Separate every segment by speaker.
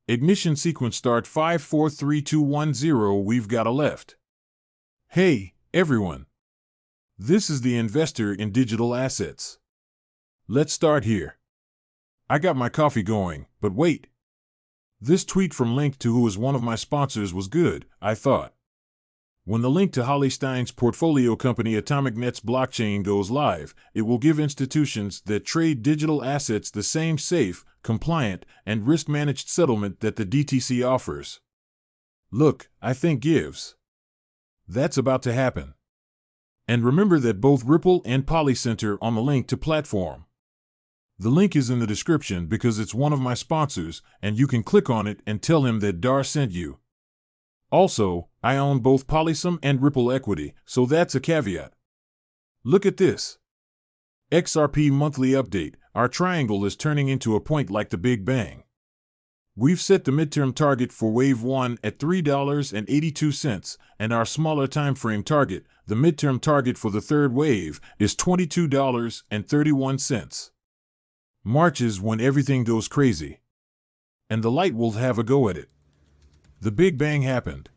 Speaker 1: Ignition sequence start 543210. We've got a left. Hey, everyone. This is the investor in digital assets. Let's start here. I got my coffee going, but wait. This tweet from Link to who is one of my sponsors was good, I thought. When the link to Holly Stein's portfolio company Atomic Net's blockchain goes live, it will give institutions that trade digital assets the same safe, compliant, and risk-managed settlement that the DTC offers. Look, I think gives. That's about to happen. And remember that both Ripple and Polycenter on the link to platform. The link is in the description because it's one of my sponsors, and you can click on it and tell him that Dar sent you. Also, I own both Polysum and Ripple equity, so that's a caveat. Look at this. XRP monthly update. Our triangle is turning into a point like the Big Bang. We've set the midterm target for Wave 1 at $3.82, and our smaller timeframe target, the midterm target for the third wave, is $22.31. March is when everything goes crazy. And the light will have a go at it. The Big Bang happened.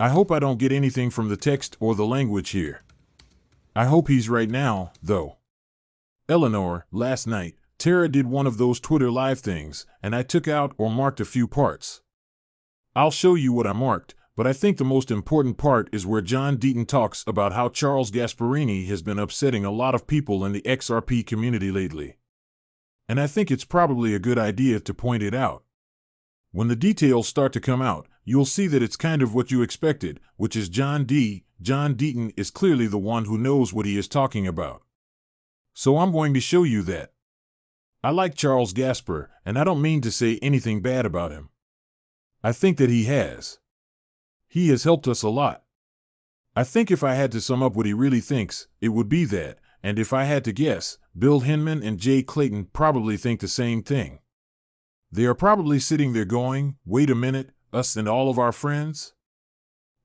Speaker 1: I hope I don't get anything from the text or the language here. I hope he's right now, though. Eleanor, last night, Tara did one of those Twitter live things, and I took out or marked a few parts. I'll show you what I marked, but I think the most important part is where John Deaton talks about how Charles Gasparini has been upsetting a lot of people in the XRP community lately. And I think it's probably a good idea to point it out. When the details start to come out, you'll see that it's kind of what you expected, which is John Deaton is clearly the one who knows what he is talking about. So I'm going to show you that. I like Charles Gasper, and I don't mean to say anything bad about him. I think that he has. He has helped us a lot. I think if I had to sum up what he really thinks, it would be that, and if I had to guess, Bill Hinman and Jay Clayton probably think the same thing. They are probably sitting there going, wait a minute, us and all of our friends?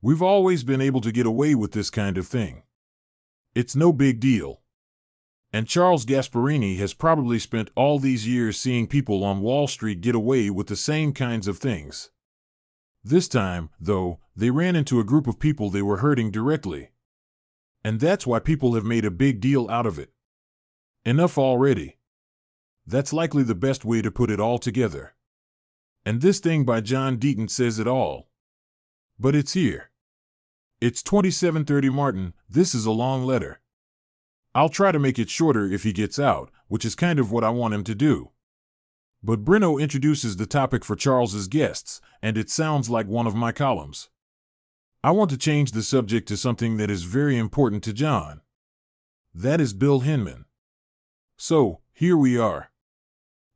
Speaker 1: We've always been able to get away with this kind of thing. It's no big deal. And Charles Gasparini has probably spent all these years seeing people on Wall Street get away with the same kinds of things. This time, though, they ran into a group of people they were hurting directly. And that's why people have made a big deal out of it. Enough already. That's likely the best way to put it all together. And this thing by John Deaton says it all. But it's here. It's 27:30 Martin, this is a long letter. I'll try to make it shorter if he gets out, which is kind of what I want him to do. But Breno introduces the topic for Charles's guests, and it sounds like one of my columns. I want to change the subject to something that is very important to John. That is Bill Hinman. So, here we are.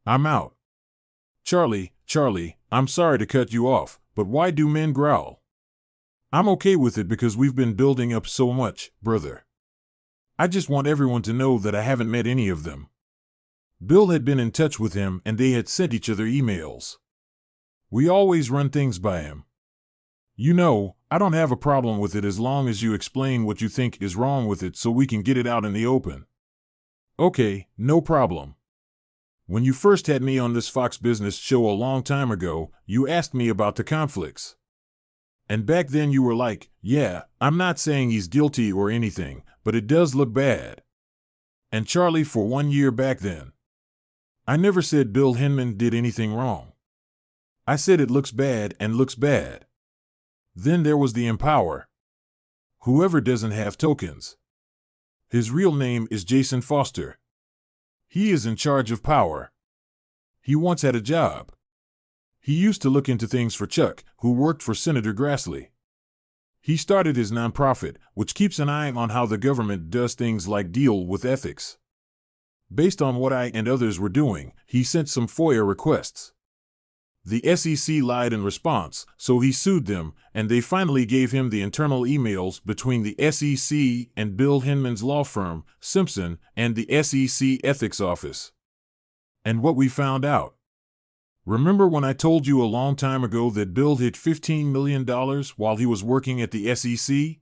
Speaker 1: I'm out. Charlie, I'm sorry to cut you off, but why do men growl? I'm okay with it because we've been building up so much, brother. I just want everyone to know that I haven't met any of them. Bill had been in touch with him and they had sent each other emails. We always run things by him. You know, I don't have a problem with it as long as you explain what you think is wrong with it so we can get it out in the open. Okay, no problem. When you first had me on this Fox Business show a long time ago, you asked me about the conflicts. And back then you were like, yeah, I'm not saying he's guilty or anything, but it does look bad. And Charlie, for 1 year back then, I never said Bill Hinman did anything wrong. I said it looks bad and looks bad. Then there was the Empower. Whoever doesn't have tokens. His real name is Jason Foster. He is in charge of Power. He once had a job. He used to look into things for Chuck, who worked for Senator Grassley. He started his nonprofit, which keeps an eye on how the government does things like deal with ethics. Based on what I and others were doing, he sent some FOIA requests. The SEC lied in response, so he sued them, and they finally gave him the internal emails between the SEC and Bill Hinman's law firm, Simpson, and the SEC Ethics Office. And what we found out. Remember when I told you a long time ago that Bill hid $15 million while he was working at the SEC?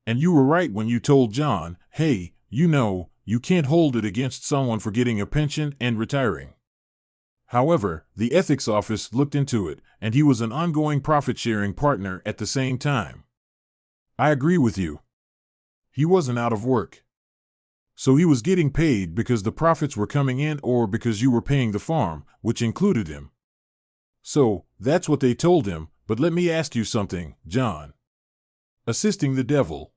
Speaker 1: And you were right when you told John, hey, you know, you can't hold it against someone for getting a pension and retiring. However, the ethics office looked into it, and he was an ongoing profit-sharing partner at the same time. I agree with you. He wasn't out of work. So he was getting paid because the profits were coming in or because you were paying the farm, which included him. So, that's what they told him, but let me ask you something, John. Assisting the devil.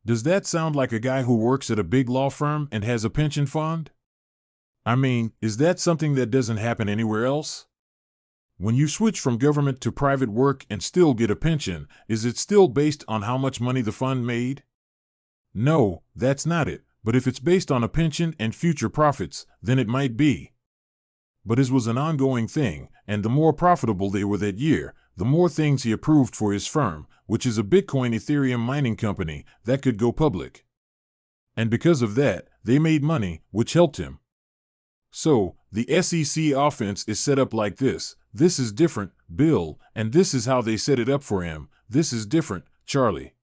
Speaker 1: Does that sound like a guy who works at a big law firm and has a pension fund? I mean, is that something that doesn't happen anywhere else? When you switch from government to private work and still get a pension, is it still based on how much money the fund made? No, that's not it, but if it's based on a pension and future profits, then it might be. But his was an ongoing thing, and the more profitable they were that year, the more things he approved for his firm, which is a Bitcoin Ethereum mining company that could go public. And because of that, they made money, which helped him. So, the SEC offense is set up like this. This is different, Bill, and this is how they set it up for him. This is different, Charlie.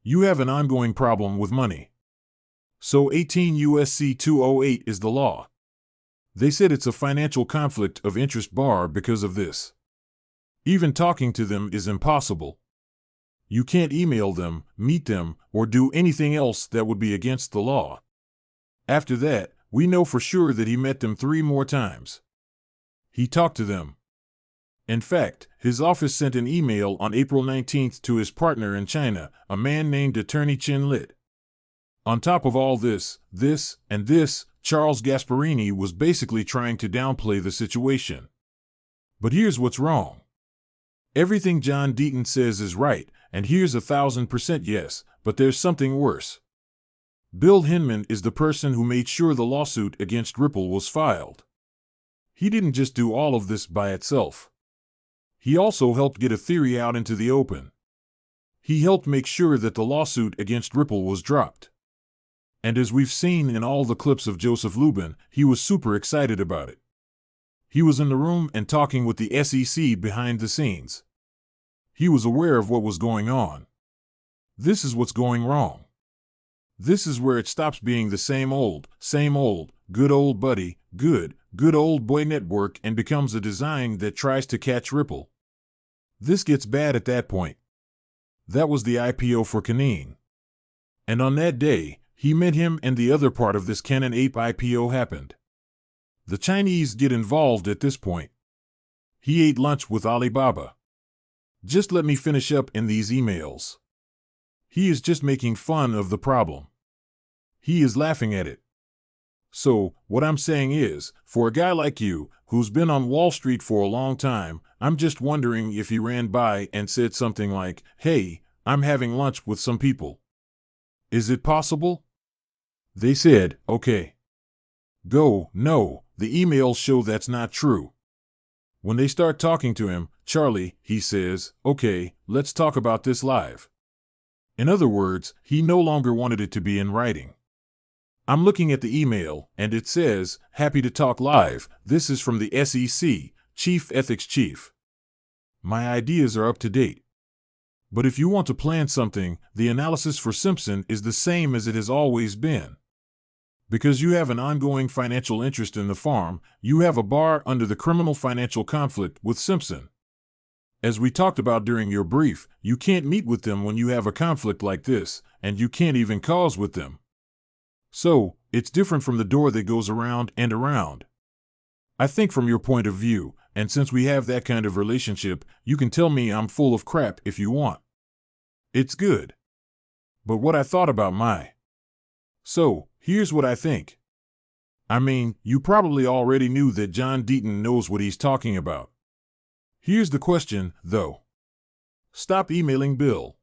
Speaker 1: You have an ongoing problem with money. So 18 U.S.C. 208 is the law. They said it's a financial conflict of interest bar because of this. Even talking to them is impossible. You can't email them, meet them, or do anything else that would be against the law. After that, we know for sure that he met them 3 more times. He talked to them. In fact, his office sent an email on April 19th to his partner in China, a man named Attorney Chin Lit. On top of all this, Charles Gasparini was basically trying to downplay the situation. But here's what's wrong. Everything John Deaton says is right, and here's 1,000% yes, but there's something worse. Bill Hinman is the person who made sure the lawsuit against Ripple was filed. He didn't just do all of this by itself. He also helped get a theory out into the open. He helped make sure that the lawsuit against Ripple was dropped. And as we've seen in all the clips of Joseph Lubin, he was super excited about it. He was in the room and talking with the SEC behind the scenes. He was aware of what was going on. This is what's going wrong. This is where it stops being the same old, good old buddy, good old boy network and becomes a design that tries to catch Ripple. This gets bad at that point. That was the IPO for Canaan. And on that day, he met him and the other part of this Canon Ape IPO happened. The Chinese get involved at this point. He ate lunch with Alibaba. Just let me finish up in these emails. He is just making fun of the problem. He is laughing at it. So, what I'm saying is, for a guy like you, who's been on Wall Street for a long time, I'm just wondering if he ran by and said something like, "Hey, I'm having lunch with some people. Is it possible?" They said, "Okay." Go, no, the emails show that's not true. When they start talking to him, Charlie, he says, "Okay, let's talk about this live." In other words, he no longer wanted it to be in writing. I'm looking at the email, and it says, "Happy to talk live. This is from the SEC, Chief Ethics Chief. My ideas are up to date. But if you want to plan something, the analysis for Simpson is the same as it has always been. Because you have an ongoing financial interest in the farm, you have a bar under the criminal financial conflict with Simpson. As we talked about during your brief, you can't meet with them when you have a conflict like this, and you can't even cause with them. So, it's different from the door that goes around and around. I think from your point of view, and since we have that kind of relationship, you can tell me I'm full of crap if you want. It's good. But what I thought about So, here's what I think. I mean, you probably already knew that John Deaton knows what he's talking about. Here's the question, though. Stop emailing Bill.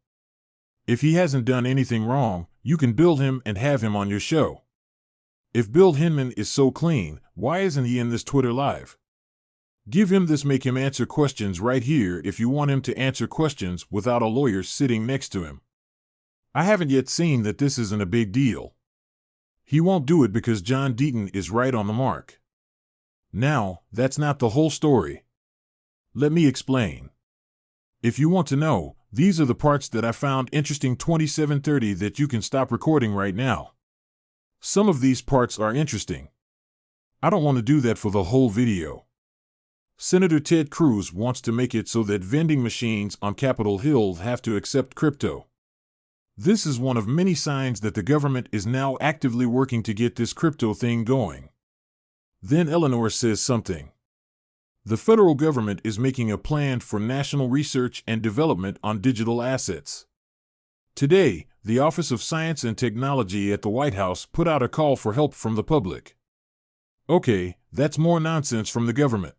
Speaker 1: If he hasn't done anything wrong, you can build him and have him on your show. If Bill Hinman is so clean, why isn't he in this Twitter Live? Give him this, make him answer questions right here if you want him to answer questions without a lawyer sitting next to him. I haven't yet seen that this isn't a big deal. He won't do it because John Deaton is right on the mark. Now, that's not the whole story. Let me explain. If you want to know, these are the parts that I found interesting 2730 that you can stop recording right now. Some of these parts are interesting. I don't want to do that for the whole video. Senator Ted Cruz wants to make it so that vending machines on Capitol Hill have to accept crypto. This is one of many signs that the government is now actively working to get this crypto thing going. Then Eleanor says something. The federal government is making a plan for national research and development on digital assets. Today, the Office of Science and Technology at the White House put out a call for help from the public. Okay, that's more nonsense from the government.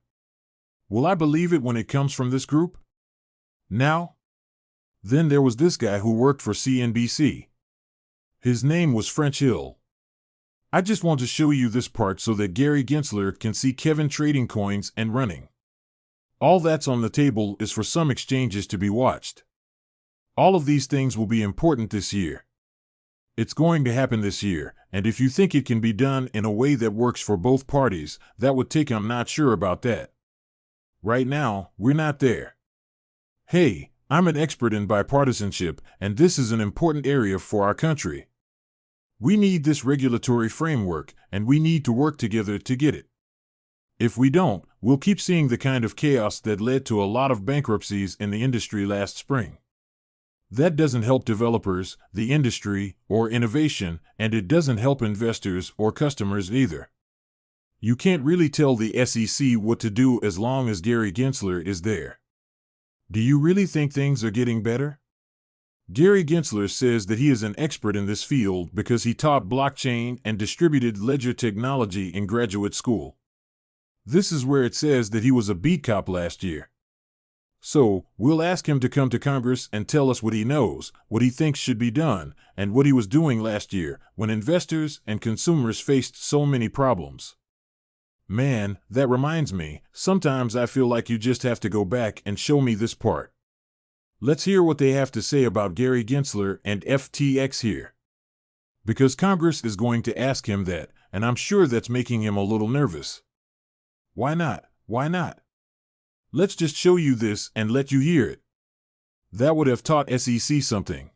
Speaker 1: Will I believe it when it comes from this group? Now? Then there was this guy who worked for CNBC. His name was French Hill. I just want to show you this part so that Gary Gensler can see Kevin trading coins and running. All that's on the table is for some exchanges to be watched. All of these things will be important this year. It's going to happen this year, and if you think it can be done in a way that works for both parties, that would take I'm not sure about that. Right now, we're not there. Hey, I'm an expert in bipartisanship, and this is an important area for our country. We need this regulatory framework, and we need to work together to get it. If we don't, we'll keep seeing the kind of chaos that led to a lot of bankruptcies in the industry last spring. That doesn't help developers, the industry, or innovation, and it doesn't help investors or customers either. You can't really tell the SEC what to do as long as Gary Gensler is there. Do you really think things are getting better? Gary Gensler says that he is an expert in this field because he taught blockchain and distributed ledger technology in graduate school. This is where it says that he was a beat cop last year. So, we'll ask him to come to Congress and tell us what he knows, what he thinks should be done, and what he was doing last year when investors and consumers faced so many problems. Man, that reminds me, sometimes I feel like you just have to go back and show me this part. Let's hear what they have to say about Gary Gensler and FTX here. Because Congress is going to ask him that, and I'm sure that's making him a little nervous. Why not? Why not? Let's just show you this and let you hear it. That would have taught SEC something.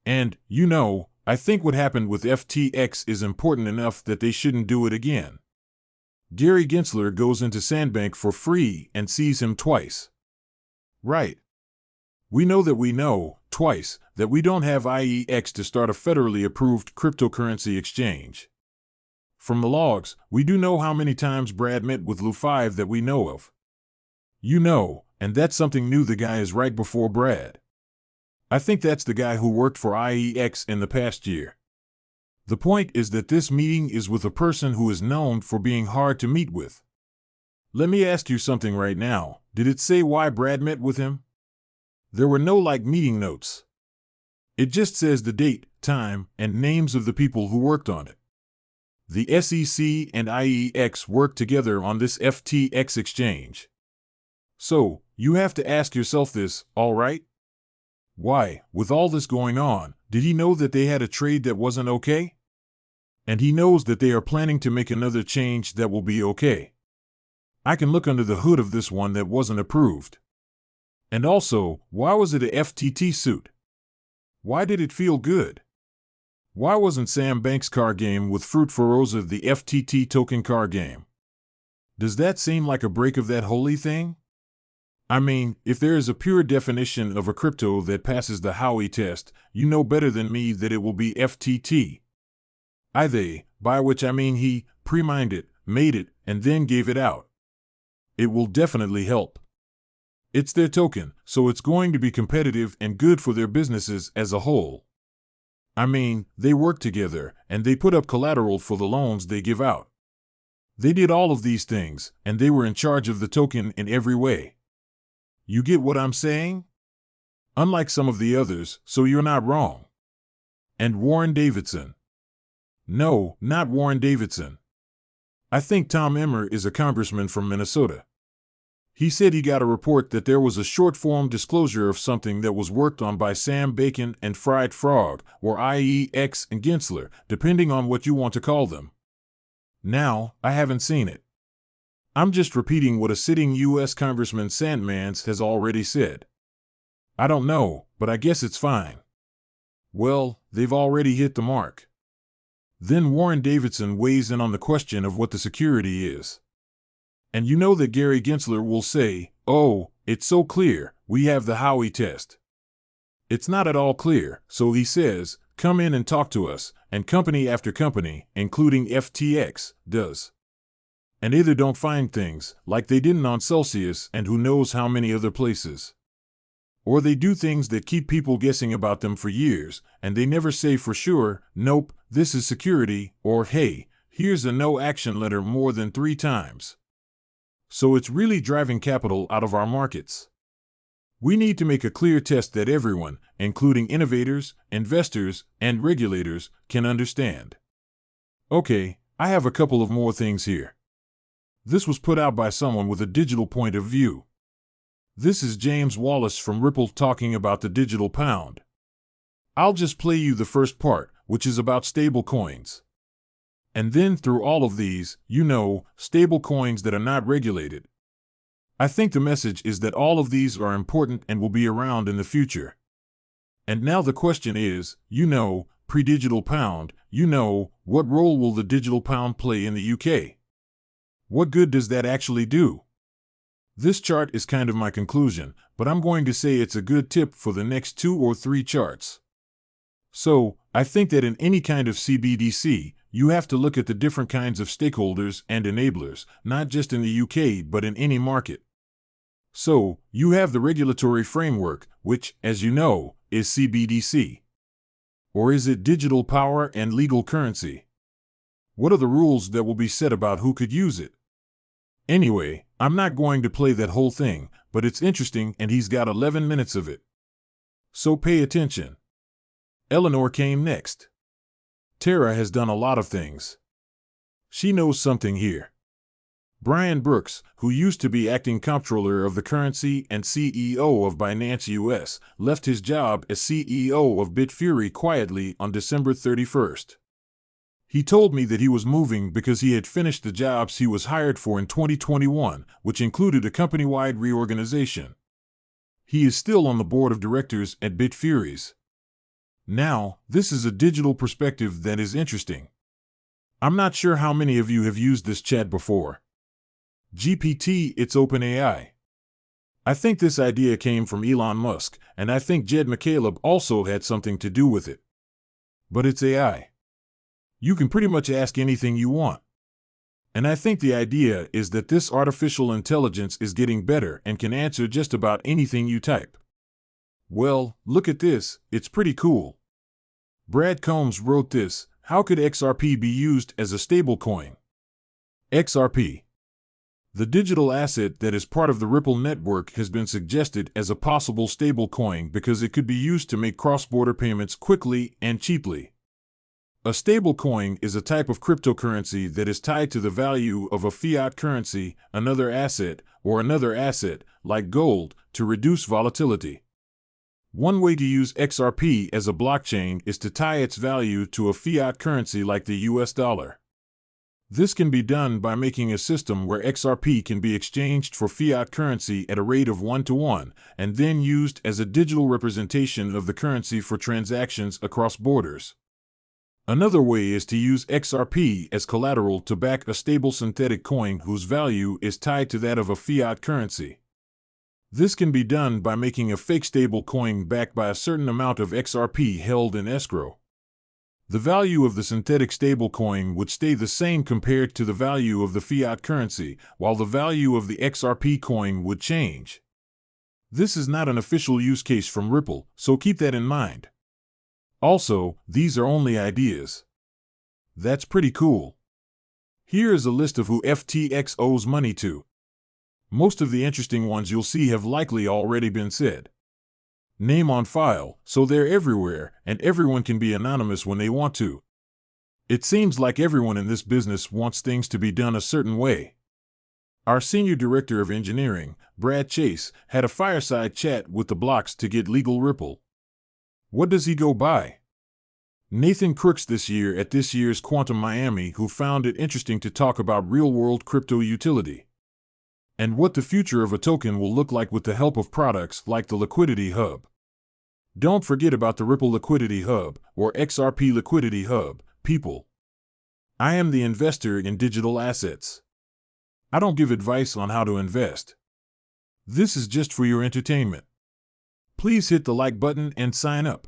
Speaker 1: And, you know, I think what happened with FTX is important enough that they shouldn't do it again. Gary Gensler goes into Sandbank for free and sees him twice. Right. We know, twice, that we don't have IEX to start a federally approved cryptocurrency exchange. From the logs, we do know how many times Brad met with Lou 5 that we know of. You know, and that's something new. The guy is right before Brad. I think that's the guy who worked for IEX in the past year. The point is that this meeting is with a person who is known for being hard to meet with. Let me ask you something right now. Did it say why Brad met with him? There were no meeting notes. It just says the date, time, and names of the people who worked on it. The SEC and IEX worked together on this FTX exchange. So, you have to ask yourself this, all right? Why, with all this going on, did he know that they had a trade that wasn't okay? And he knows that they are planning to make another change that will be okay. I can look under the hood of this one that wasn't approved. And also, why was it a FTT suit? Why did it feel good? Why wasn't Sam Bank's car game with Fruit Feroza the FTT token car game? Does that seem like a break of that holy thing? I mean, if there is a pure definition of a crypto that passes the Howey test, you know better than me that it will be FTT. They, by which I mean he, pre-mined it, made it, and then gave it out. It will definitely help. It's their token, so it's going to be competitive and good for their businesses as a whole. I mean, they work together, and they put up collateral for the loans they give out. They did all of these things, and they were in charge of the token in every way. You get what I'm saying? Unlike some of the others, so you're not wrong. And Warren Davidson. No, not Warren Davidson. I think Tom Emmer is a congressman from Minnesota. He said he got a report that there was a short-form disclosure of something that was worked on by Sam Bacon and Fried Frog, or IEX and Gensler, depending on what you want to call them. Now, I haven't seen it. I'm just repeating what a sitting U.S. Congressman Sandmans has already said. I don't know, but I guess it's fine. Well, they've already hit the mark. Then Warren Davidson weighs in on the question of what the security is. And you know that Gary Gensler will say, "Oh, it's so clear, we have the Howey test." It's not at all clear, so he says, "Come in and talk to us," and company after company, including FTX, does. And either don't find things, like they didn't on Celsius and who knows how many other places. Or they do things that keep people guessing about them for years, and they never say for sure, "Nope, this is security," or "Hey, here's a no-action letter," more than 3 times. So it's really driving capital out of our markets. We need to make a clear test that everyone, including innovators, investors, and regulators, can understand. Okay, I have a couple of more things here. This was put out by someone with a digital point of view. This is James Wallace from Ripple talking about the digital pound. I'll just play you the first part, which is about stable coins. And then through all of these, stable coins that are not regulated. I think the message is that all of these are important and will be around in the future. And now the question is, pre-digital pound, what role will the digital pound play in the UK? What good does that actually do? This chart is kind of my conclusion, but I'm going to say it's a good tip for the next 2 or 3 charts. So, I think that in any kind of CBDC, you have to look at the different kinds of stakeholders and enablers, not just in the UK but in any market. So, you have the regulatory framework, which, as you know, is CBDC. Or is it digital power and legal currency? What are the rules that will be set about who could use it? Anyway, I'm not going to play that whole thing, but it's interesting and he's got 11 minutes of it. So pay attention. Eleanor came next. Tara has done a lot of things. She knows something here. Brian Brooks, who used to be acting comptroller of the currency and CEO of Binance US, left his job as CEO of Bitfury quietly on December 31st. He told me that he was moving because he had finished the jobs he was hired for in 2021, which included a company-wide reorganization. He is still on the board of directors at Bitfuries. Now, this is a digital perspective that is interesting. I'm not sure how many of you have used this chat before. GPT, it's OpenAI. I think this idea came from Elon Musk, and I think Jed McCaleb also had something to do with it. But it's AI. You can pretty much ask anything you want. And I think the idea is that this artificial intelligence is getting better and can answer just about anything you type. Well, look at this, it's pretty cool. Brad Combs wrote this: "How could XRP be used as a stablecoin?" XRP. The digital asset that is part of the Ripple network has been suggested as a possible stablecoin because it could be used to make cross-border payments quickly and cheaply. A stablecoin is a type of cryptocurrency that is tied to the value of a fiat currency, another asset, or another asset, like gold, to reduce volatility. One way to use XRP as a blockchain is to tie its value to a fiat currency like the US dollar. This can be done by making a system where XRP can be exchanged for fiat currency at a rate of 1-to-1, and then used as a digital representation of the currency for transactions across borders. Another way is to use XRP as collateral to back a stable synthetic coin whose value is tied to that of a fiat currency. This can be done by making a fake stable coin backed by a certain amount of XRP held in escrow. The value of the synthetic stablecoin would stay the same compared to the value of the fiat currency, while the value of the XRP coin would change. This is not an official use case from Ripple, so keep that in mind. Also, these are only ideas. That's pretty cool. Here is a list of who FTX owes money to. Most of the interesting ones you'll see have likely already been said. Name on file, so they're everywhere, and everyone can be anonymous when they want to. It seems like everyone in this business wants things to be done a certain way. Our Senior Director of Engineering, Brad Chase, had a fireside chat with the blocks to get legal Ripple. What does he go by? Nathan Crooks this year at this year's Quantum Miami, who found it interesting to talk about real-world crypto utility and what the future of a token will look like with the help of products like the Liquidity Hub. Don't forget about the Ripple Liquidity Hub, or XRP Liquidity Hub, people. I am the investor in digital assets. I don't give advice on how to invest. This is just for your entertainment. Please hit the like button and sign up.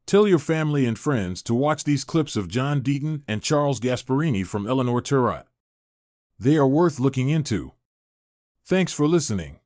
Speaker 1: Tell your family and friends to watch these clips of John Deaton and Charles Gasparini from Eleanor Turot. They are worth looking into. Thanks for listening.